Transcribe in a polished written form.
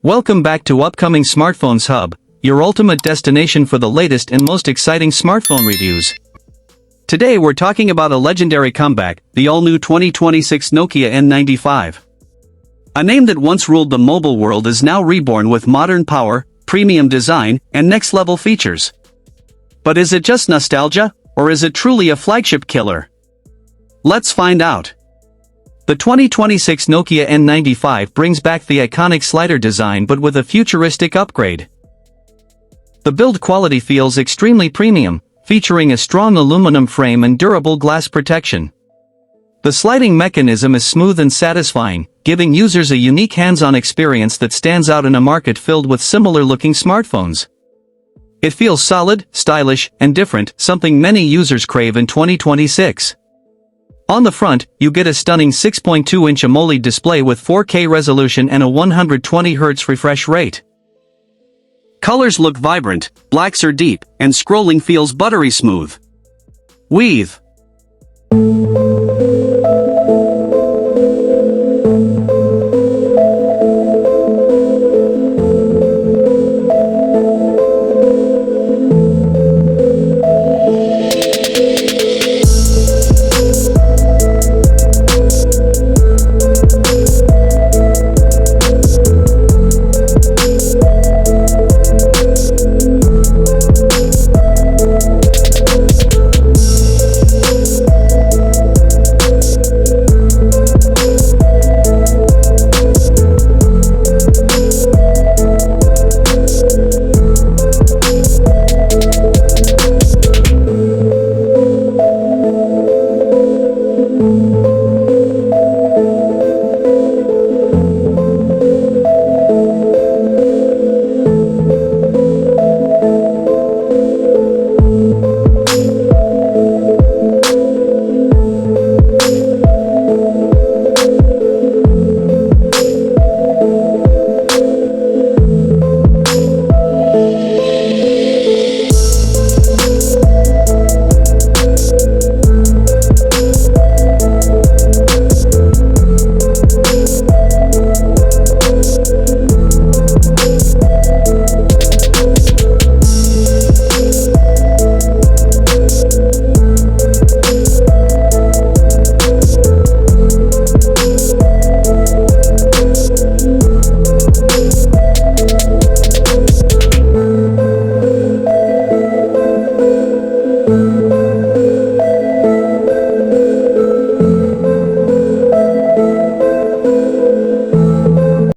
Welcome back to Upcoming Smartphones Hub, your ultimate destination for the latest and most exciting smartphone reviews. Today we're talking about a legendary comeback, the all-new 2026 Nokia N95. A name that once ruled the mobile world is now reborn with modern power, premium design, and next-level features. But is it just nostalgia, or is it truly a flagship killer? Let's find out. The 2026 Nokia N95 brings back the iconic slider design but with a futuristic upgrade. The build quality feels extremely premium, featuring a strong aluminum frame and durable glass protection. The sliding mechanism is smooth and satisfying, giving users a unique hands-on experience that stands out in a market filled with similar-looking smartphones. It feels solid, stylish, and different, something many users crave in 2026. On the front, you get a stunning 6.2-inch AMOLED display with 4K resolution and a 120Hz refresh rate. Colors look vibrant, blacks are deep, and scrolling feels buttery smooth. Weave.